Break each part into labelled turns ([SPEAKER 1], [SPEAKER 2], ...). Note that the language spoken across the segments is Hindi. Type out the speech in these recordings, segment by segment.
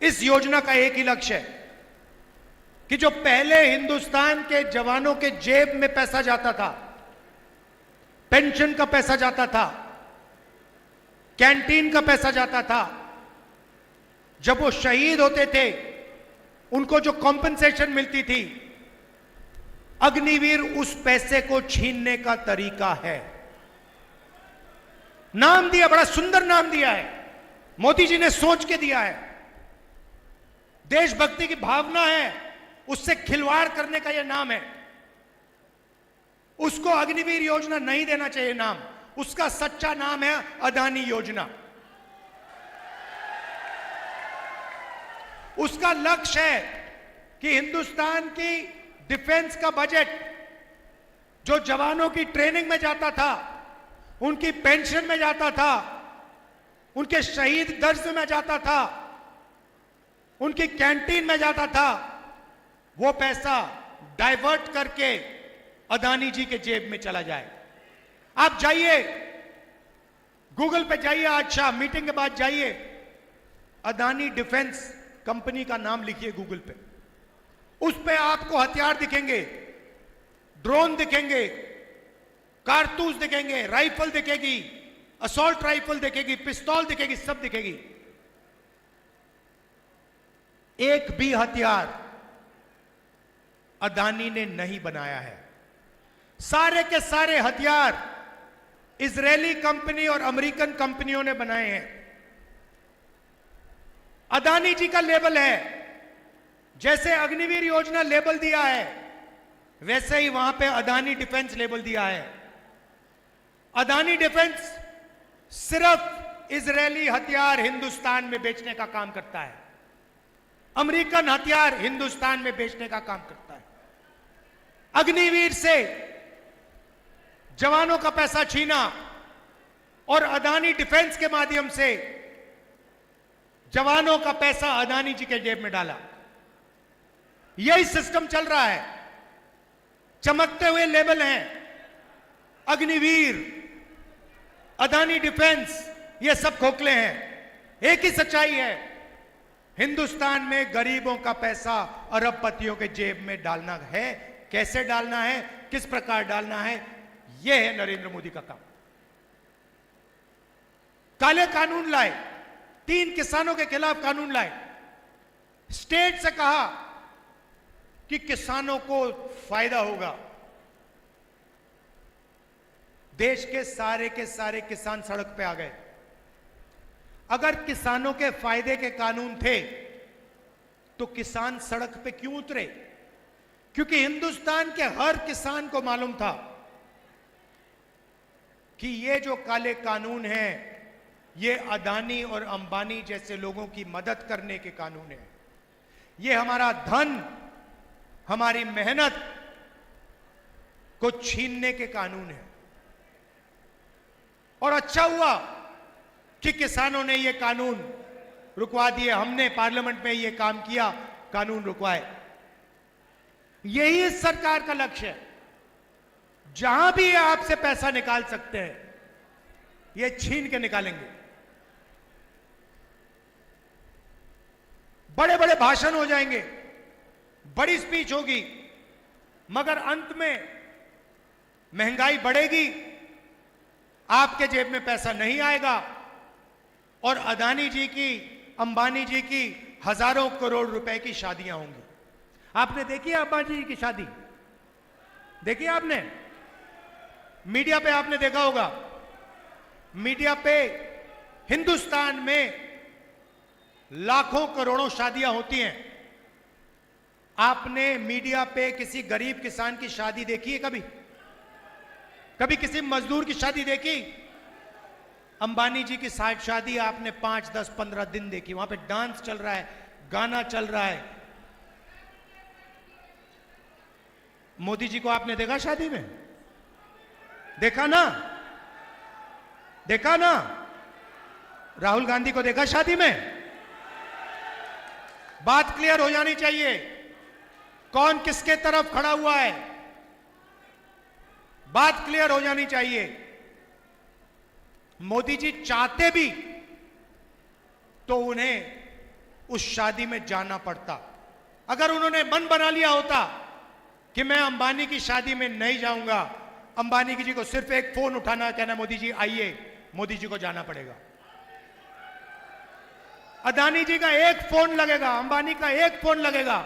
[SPEAKER 1] इस योजना का एक ही लक्ष्य है कि जो पहले हिंदुस्तान के जवानों के जेब में पैसा जाता था, पेंशन का पैसा जाता था, कैंटीन का पैसा जाता था, जब वो शहीद होते थे उनको जो कॉम्पेंसेशन मिलती थी, अग्निवीर उस पैसे को छीनने का तरीका है। नाम दिया, बड़ा सुंदर नाम दिया है, मोदी जी ने सोच के दिया है। देशभक्ति की भावना है, उससे खिलवाड़ करने का यह नाम है। उसको अग्निवीर योजना नहीं देना चाहिए नाम, उसका सच्चा नाम है अदानी योजना। उसका लक्ष्य है कि हिंदुस्तान की डिफेंस का बजट जो जवानों की ट्रेनिंग में जाता था, उनकी पेंशन में जाता था, उनके शहीद दर्ज में जाता था, उनकी कैंटीन में जाता था, वो पैसा डाइवर्ट करके अदानी जी के जेब में चला जाए। आप जाइए, गूगल पे जाइए, आज शाम मीटिंग के बाद जाइए, अदानी डिफेंस कंपनी का नाम लिखिए गूगल पे। उस पे आपको हथियार दिखेंगे, ड्रोन दिखेंगे, कारतूस दिखेंगे, राइफल दिखेगी, असॉल्ट राइफल दिखेगी, पिस्तौल दिखेगी, सब दिखेगी। एक भी हथियार अदानी ने नहीं बनाया है। सारे के सारे हथियार इजरायली कंपनी और अमेरिकन कंपनियों ने बनाए हैं। अदानी जी का लेबल है। जैसे अग्निवीर योजना लेबल दिया है, वैसे ही वहां पे अदानी डिफेंस लेबल दिया है। अदानी डिफेंस सिर्फ इजरायली हथियार हिंदुस्तान में बेचने का काम करता है, अमेरिकन हथियार हिंदुस्तान में बेचने का काम करता है। अग्निवीर से जवानों का पैसा छीना और अदानी डिफेंस के माध्यम से जवानों का पैसा अदानी जी के जेब में डाला। यही सिस्टम चल रहा है। चमकते हुए लेबल हैं, अग्निवीर, अदानी डिफेंस, ये सब खोखले हैं। एक ही सच्चाई है, हिंदुस्तान में गरीबों का पैसा अरबपतियों के जेब में डालना है। कैसे डालना है, किस प्रकार डालना है, यह है नरेंद्र मोदी का काम। काले कानून लाए, 3 किसानों के खिलाफ कानून लाए, स्टेट से कहा कि किसानों को फायदा होगा। देश के सारे किसान सड़क पे आ गए। अगर किसानों के फायदे के कानून थे तो किसान सड़क पे क्यों उतरे? क्योंकि हिंदुस्तान के हर किसान को मालूम था कि ये जो काले कानून हैं, ये अदानी और अंबानी जैसे लोगों की मदद करने के कानून हैं। ये हमारा धन, हमारी मेहनत को छीनने के कानून है। और अच्छा हुआ कि किसानों ने ये कानून रुकवा दिए। हमने पार्लियामेंट में ये काम किया, कानून रुकवाए। यही इस सरकार का लक्ष्य है। जहां भी आपसे पैसा निकाल सकते हैं, ये छीन के निकालेंगे। बड़े बड़े भाषण हो जाएंगे, बड़ी स्पीच होगी, मगर अंत में महंगाई बढ़ेगी, आपके जेब में पैसा नहीं आएगा और अदानी जी की, अंबानी जी की हजारों करोड़ रुपए की शादियां होंगी। आपने देखी है अंबानी जी की शादी? देखी आपने? मीडिया पे आपने देखा होगा। मीडिया पे हिंदुस्तान में लाखों करोड़ों शादियां होती हैं। आपने मीडिया पे किसी गरीब किसान की शादी देखी है कभी? कभी किसी मजदूर की शादी देखी? अंबानी जी की शादी आपने 5, 10, 15 दिन देखी। वहां पे डांस चल रहा है, गाना चल रहा है। मोदी जी को आपने देखा शादी में? देखा ना? देखा ना? राहुल गांधी को देखा शादी में? बात क्लियर हो जानी चाहिए, कौन किसके तरफ खड़ा हुआ है। बात क्लियर हो जानी चाहिए। मोदी जी चाहते भी तो उन्हें उस शादी में जाना पड़ता। अगर उन्होंने मन बना लिया होता कि मैं अंबानी की शादी में नहीं जाऊंगा, अंबानी जी को सिर्फ एक फोन उठाना, कहना मोदी जी आइए, मोदी जी को जाना पड़ेगा। अदानी जी का एक फोन लगेगा, अंबानी का एक फोन लगेगा,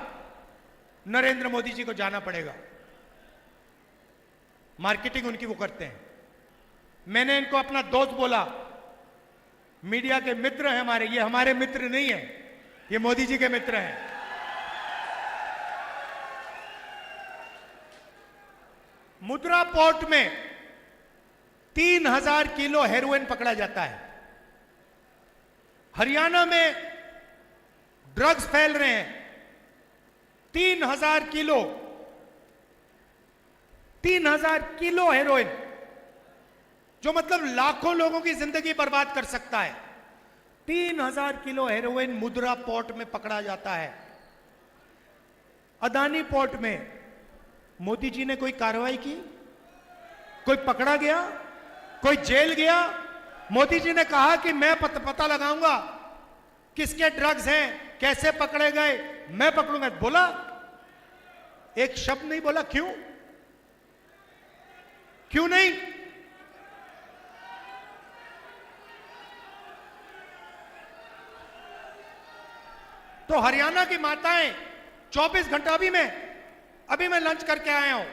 [SPEAKER 1] नरेंद्र मोदी जी को जाना पड़ेगा। मार्केटिंग उनकी वो करते हैं। मैंने इनको अपना दोस्त बोला, मीडिया के मित्र हैं हमारे, ये हमारे मित्र नहीं है, ये मोदी जी के मित्र हैं। मुद्रा पोर्ट में 3000 किलो हेरोइन पकड़ा जाता है। हरियाणा में ड्रग्स फैल रहे हैं। 3000 किलो 3000 किलो हेरोइन, जो मतलब लाखों लोगों की जिंदगी बर्बाद कर सकता है। 3000 किलो हेरोइन मुद्रा पोर्ट में पकड़ा जाता है। अदानी पोर्ट में मोदी जी ने कोई कार्रवाई की? कोई पकड़ा गया? कोई जेल गया? मोदी जी ने कहा कि मैं पता लगाऊंगा किसके ड्रग्स हैं, कैसे पकड़े गए, मैं पकड़ूंगा, बोला? एक शब्द नहीं बोला। क्यों? क्यों नहीं? तो हरियाणा की माताएं 24 घंटा, अभी मैं लंच करके आया हूं,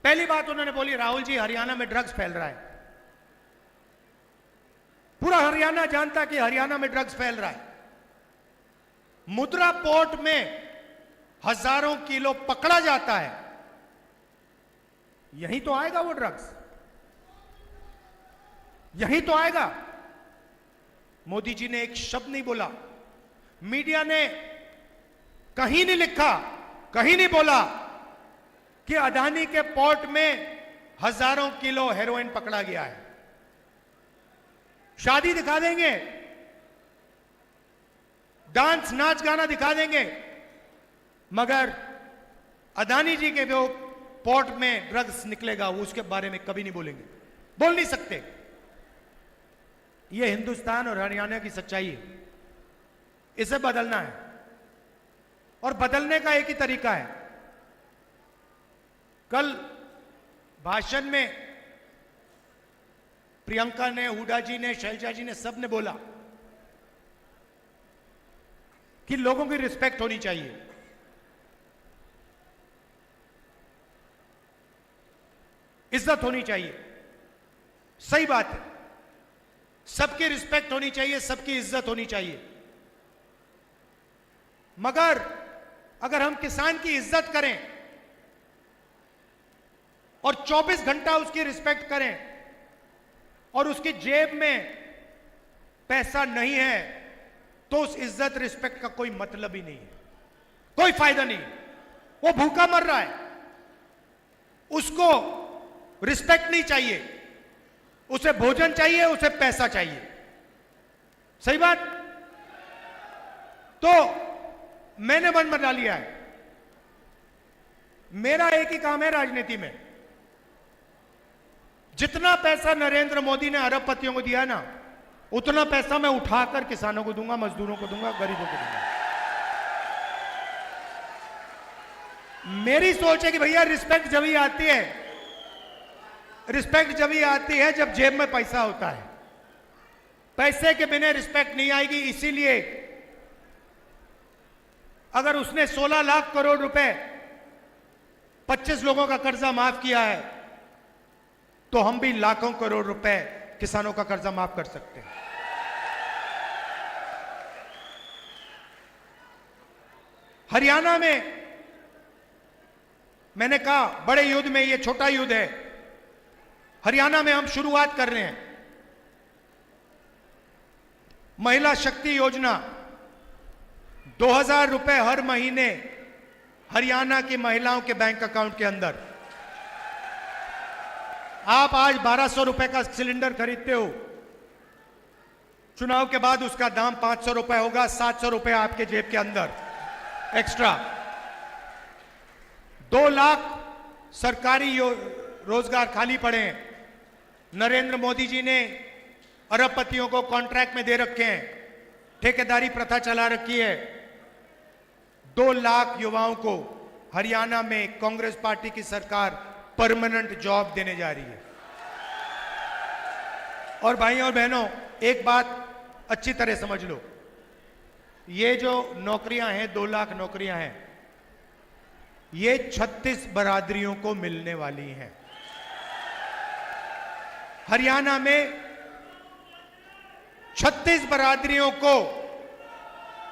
[SPEAKER 1] पहली बात उन्होंने बोली, राहुल जी हरियाणा में ड्रग्स फैल रहा है। पूरा हरियाणा जानता कि हरियाणा में ड्रग्स फैल रहा है। मुद्रा पोर्ट में हजारों किलो पकड़ा जाता है। यहीं तो आएगा वो ड्रग्स, यहीं तो आएगा। मोदी जी ने एक शब्द नहीं बोला, मीडिया ने कहीं नहीं लिखा, कहीं नहीं बोला कि अदानी के पोर्ट में हजारों किलो हेरोइन पकड़ा गया है। शादी दिखा देंगे, डांस नाच गाना दिखा देंगे, मगर अदानी जी के जो पोर्ट में ड्रग्स निकलेगा वो उसके बारे में कभी नहीं बोलेंगे, बोल नहीं सकते। ये हिंदुस्तान और हरियाणा की सच्चाई है, इसे बदलना है और बदलने का एक ही तरीका है। कल भाषण में प्रियंका ने, हुड्डा जी ने, शैलजा जी ने, सब ने बोला कि लोगों की रिस्पेक्ट होनी चाहिए। इज्जत होनी चाहिए, सही बात है, सबकी रिस्पेक्ट होनी चाहिए, सबकी इज्जत होनी चाहिए। मगर अगर हम किसान की इज्जत करें और 24 घंटा उसकी रिस्पेक्ट करें और उसकी जेब में पैसा नहीं है, तो उस इज्जत रिस्पेक्ट का कोई मतलब ही नहीं है, कोई फायदा नहीं। वो भूखा मर रहा है, उसको रिस्पेक्ट नहीं चाहिए, उसे भोजन चाहिए, उसे पैसा चाहिए। सही बात? तो मैंने मन बना लिया है, मेरा एक ही काम है राजनीति में, जितना पैसा नरेंद्र मोदी ने अरबपतियों को दिया ना, उतना पैसा मैं उठाकर किसानों को दूंगा, मजदूरों को दूंगा, गरीबों को दूंगा। मेरी सोच है कि भैया रिस्पेक्ट जब ही आती है, रिस्पेक्ट जब ही आती है जब जेब में पैसा होता है। पैसे के बिना रिस्पेक्ट नहीं आएगी। इसीलिए अगर उसने 16 लाख करोड़ रुपए 25 लोगों का कर्जा माफ किया है, तो हम भी लाखों करोड़ रुपए किसानों का कर्जा माफ कर सकते हैं। हरियाणा में मैंने कहा बड़े युद्ध में ये छोटा युद्ध है। हरियाणा में हम शुरुआत कर रहे हैं महिला शक्ति योजना। 2000 रुपए हर महीने हरियाणा की महिलाओं के बैंक अकाउंट के अंदर। आप आज 1200 रुपए का सिलेंडर खरीदते हो, चुनाव के बाद उसका दाम 500 रुपए होगा, 700 रुपए आपके जेब के अंदर एक्स्ट्रा। 2 लाख सरकारी रोजगार खाली पड़े हैं। नरेंद्र मोदी जी ने अरबपतियों को कॉन्ट्रैक्ट में दे रखे हैं। ठेकेदारी प्रथा चला रखी है। 2 लाख युवाओं को हरियाणा में कांग्रेस पार्टी की सरकार परमानेंट जॉब देने जा रही है। और भाइयों और बहनों, एक बात अच्छी तरह समझ लो, ये जो नौकरियां हैं, 2 लाख नौकरियां हैं, ये 36 बरादरियों को मिलने वाली हैं। हरियाणा में 36 बरादरियों को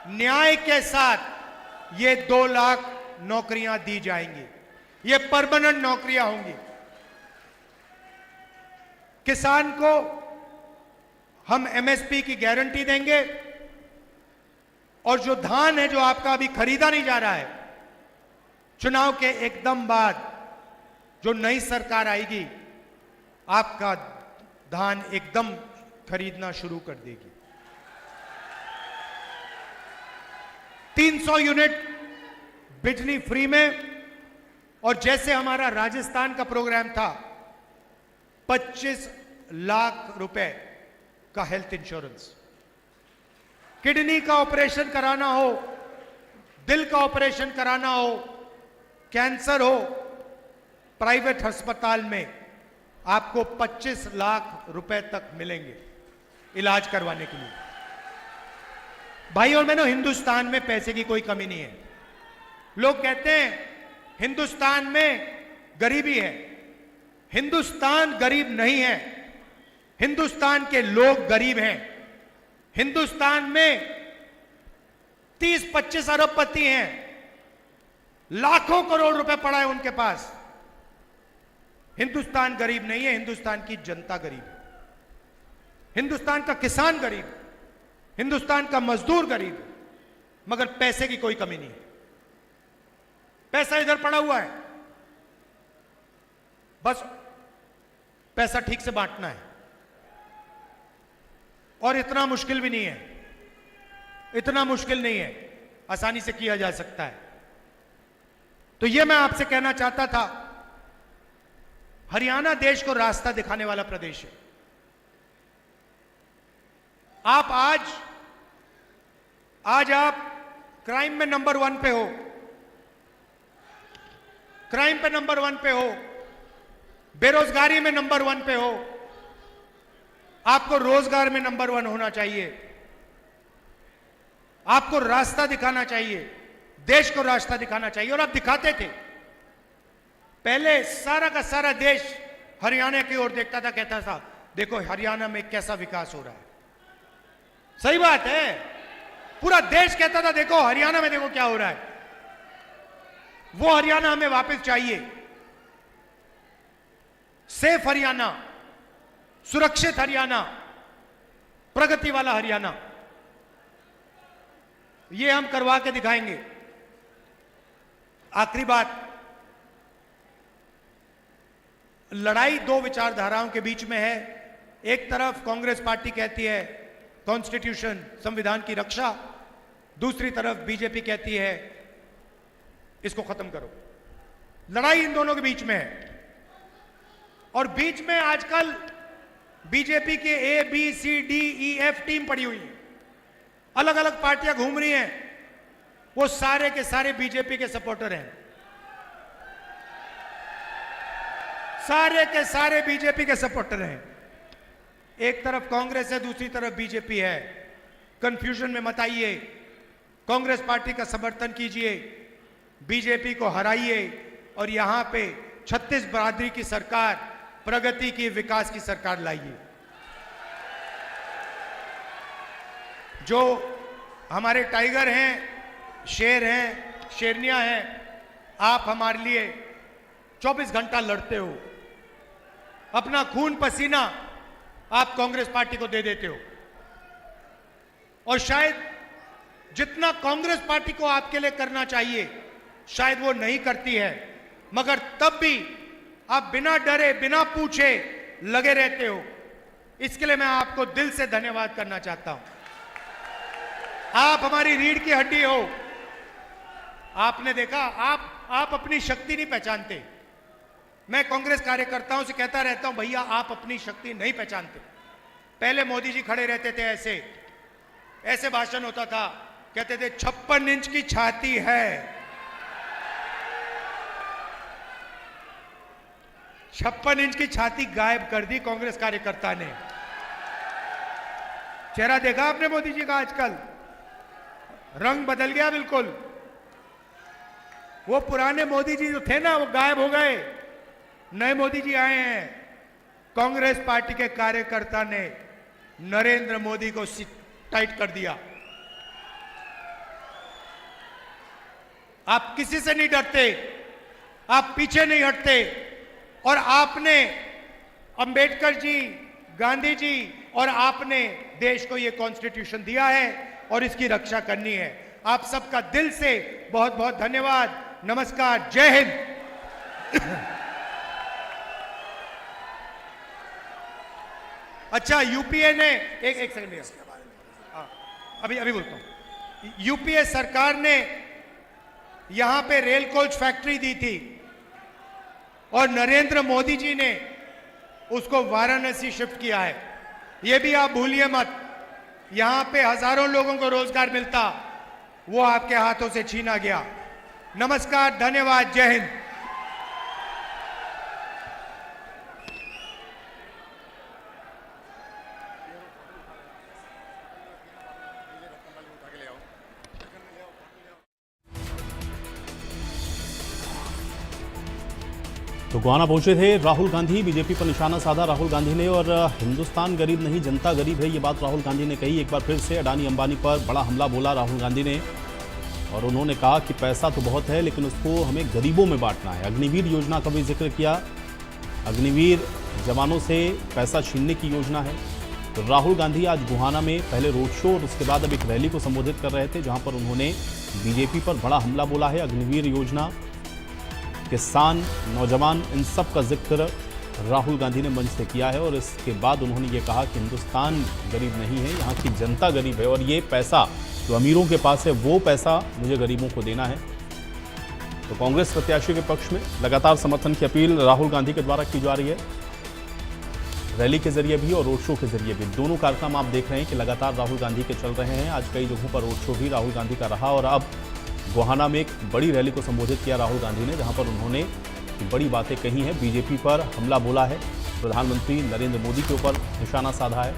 [SPEAKER 1] न्याय के साथ ये 2 लाख नौकरियां दी जाएंगी। ये परमानेंट नौकरियां होंगी। किसान को हम एमएसपी की गारंटी देंगे, और जो धान है जो आपका अभी खरीदा नहीं जा रहा है, चुनाव के एकदम बाद जो नई सरकार आएगी, आपका धान एकदम खरीदना शुरू कर देगी। 300 यूनिट बिजली फ्री में, और जैसे हमारा राजस्थान का प्रोग्राम था, 25 लाख रुपए का हेल्थ इंश्योरेंस। किडनी का ऑपरेशन कराना हो, दिल का ऑपरेशन कराना हो, कैंसर हो, प्राइवेट अस्पताल में आपको 25 लाख रुपए तक मिलेंगे इलाज करवाने के लिए। भाई और बहनों, हिंदुस्तान में पैसे की कोई कमी नहीं है। लोग कहते हैं हिंदुस्तान में गरीबी है। हिंदुस्तान गरीब नहीं है, हिंदुस्तान के लोग गरीब हैं। हिंदुस्तान में 30-25 अरबपति हैं, लाखों करोड़ रुपए पड़ा है उनके पास। हिंदुस्तान गरीब नहीं है, हिंदुस्तान की जनता गरीब है। हिंदुस्तान का किसान गरीब, हिंदुस्तान का मजदूर गरीब, मगर पैसे की कोई कमी नहीं है। पैसा इधर पड़ा हुआ है, बस पैसा ठीक से बांटना है। और इतना मुश्किल भी नहीं है, इतना मुश्किल नहीं है, आसानी से किया जा सकता है। तो यह मैं आपसे कहना चाहता था, हरियाणा देश को रास्ता दिखाने वाला प्रदेश है। आप आज आप क्राइम में नंबर 1 पे हो, क्राइम पे नंबर 1 पे हो, बेरोजगारी में नंबर 1 पे हो। आपको रोजगार में नंबर 1 होना चाहिए। आपको रास्ता दिखाना चाहिए, देश को रास्ता दिखाना चाहिए, और आप दिखाते थे। पहले सारा का सारा देश हरियाणा की ओर देखता था, कहता था देखो हरियाणा में कैसा विकास हो रहा है। सही बात है, पूरा देश कहता था देखो हरियाणा में देखो क्या हो रहा है। वो हरियाणा हमें वापस चाहिए, सेफ हरियाणा, सुरक्षित हरियाणा, प्रगति वाला हरियाणा। ये हम करवा के दिखाएंगे। आखिरी बात, लड़ाई 2 विचारधाराओं के बीच में है। एक तरफ कांग्रेस पार्टी कहती है कॉन्स्टिट्यूशन, संविधान की रक्षा, दूसरी तरफ बीजेपी कहती है इसको खत्म करो। लड़ाई इन दोनों के बीच में है, और बीच में आजकल बीजेपी के ABCDEF टीम पड़ी हुई है। अलग अलग पार्टियां घूम रही हैं, वो सारे के सारे बीजेपी के सपोर्टर हैं, सारे के सारे बीजेपी के सपोर्टर हैं। एक तरफ कांग्रेस है, दूसरी तरफ बीजेपी है। कंफ्यूजन में मत आइए, कांग्रेस पार्टी का समर्थन कीजिए, बीजेपी को हराइए, और यहां पे 36 बरादरी की सरकार, प्रगति की, विकास की सरकार लाइए। जो हमारे टाइगर हैं, शेर हैं, शेरनियां हैं, आप हमारे लिए 24 घंटा लड़ते हो, अपना खून पसीना आप कांग्रेस पार्टी को दे देते हो, और शायद जितना कांग्रेस पार्टी को आपके लिए करना चाहिए शायद वो नहीं करती है, मगर तब भी आप बिना डरे, बिना पूछे लगे रहते हो। इसके लिए मैं आपको दिल से धन्यवाद करना चाहता हूं। आप हमारी रीढ़ की हड्डी हो। आपने देखा, आप अपनी शक्ति नहीं पहचानते। मैं कांग्रेस कार्यकर्ताओं से कहता रहता हूं, भैया आप अपनी शक्ति नहीं पहचानते। पहले मोदी जी खड़े रहते थे ऐसे, ऐसे भाषण होता था, कहते थे 56 इंच की छाती है। 56 इंच की छाती गायब कर दी कांग्रेस कार्यकर्ता ने। चेहरा देखा आपने मोदी जी का? आजकल रंग बदल गया बिल्कुल। वो पुराने मोदी जी जो थे ना, वो गायब हो गए, नए मोदी जी आए हैं। कांग्रेस पार्टी के कार्यकर्ता ने नरेंद्र मोदी को टाइट कर दिया। आप किसी से नहीं डरते, आप पीछे नहीं हटते, और आपने अंबेडकर जी, गांधी जी और आपने देश को यह कॉन्स्टिट्यूशन दिया है और इसकी रक्षा करनी है। आप सबका दिल से बहुत बहुत धन्यवाद। नमस्कार, जय हिंद। अच्छा, यूपीए ने एक सेकंड अभी बोलता हूं। यूपीए सरकार ने यहां पे रेल कोच फैक्ट्री दी थी और नरेंद्र मोदी जी ने उसको वाराणसी शिफ्ट किया है। यह भी आप भूलिए मत। यहां पे हजारों लोगों को रोजगार मिलता, वो आपके हाथों से छीना गया। नमस्कार, धन्यवाद, जय हिंद।
[SPEAKER 2] तो गोहाना पहुंचे थे राहुल गांधी। बीजेपी पर निशाना साधा राहुल गांधी ने, और हिंदुस्तान गरीब नहीं जनता गरीब है, ये बात राहुल गांधी ने कही। एक बार फिर से अडानी अंबानी पर बड़ा हमला बोला राहुल गांधी ने, और उन्होंने कहा कि पैसा तो बहुत है लेकिन उसको हमें गरीबों में बांटना है। अग्निवीर योजना का भी जिक्र किया। अग्निवीर जवानों से पैसा छीनने की योजना है। तो राहुल गांधी आज गोहाना में पहले रोड शो और उसके बाद अब एक रैली को संबोधित कर रहे थे, जहां पर उन्होंने बीजेपी पर बड़ा हमला बोला है। अग्निवीर योजना, किसान, नौजवान, इन सब का जिक्र राहुल गांधी ने मंच से किया है। और इसके बाद उन्होंने ये कहा कि हिंदुस्तान गरीब नहीं है, यहाँ की जनता गरीब है, और ये पैसा जो अमीरों के पास है वो पैसा मुझे गरीबों को देना है। तो कांग्रेस प्रत्याशी के पक्ष में लगातार समर्थन की अपील राहुल गांधी के द्वारा की जा रही है, रैली के जरिए भी और रोड शो के जरिए भी। दोनों कार्यक्रम आप देख रहे हैं कि लगातार राहुल गांधी के चल रहे हैं। आज कई जगहों पर रोड शो भी राहुल गांधी का रहा, और अब गोहाना में एक बड़ी रैली को संबोधित किया राहुल गांधी ने, जहां पर उन्होंने बड़ी बातें कही हैं। बीजेपी पर हमला बोला है, प्रधानमंत्री नरेंद्र मोदी के ऊपर निशाना साधा है,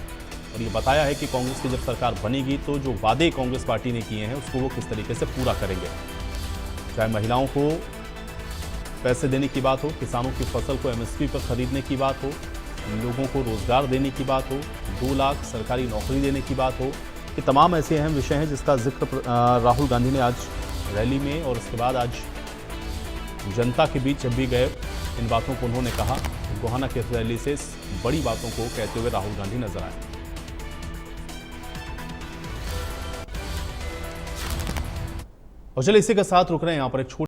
[SPEAKER 2] और ये बताया है कि कांग्रेस की जब सरकार बनेगी तो जो वादे कांग्रेस पार्टी ने किए हैं उसको वो किस तरीके से पूरा करेंगे। चाहे महिलाओं को पैसे देने की बात हो, किसानों की फसल को एमएसपी पर खरीदने की बात हो, लोगों को रोजगार देने की बात हो, 2 लाख सरकारी नौकरी देने की बात हो, ये तमाम ऐसे अहम विषय हैं जिसका जिक्र राहुल गांधी ने आज रैली में और उसके बाद आज जनता के बीच जब भी गए, इन बातों को उन्होंने कहा। गोहाना की रैली से बड़ी बातों को कहते हुए राहुल गांधी नजर आए। और चलिए इसी के साथ रुक रहे हैं यहाँ पर एक छोटी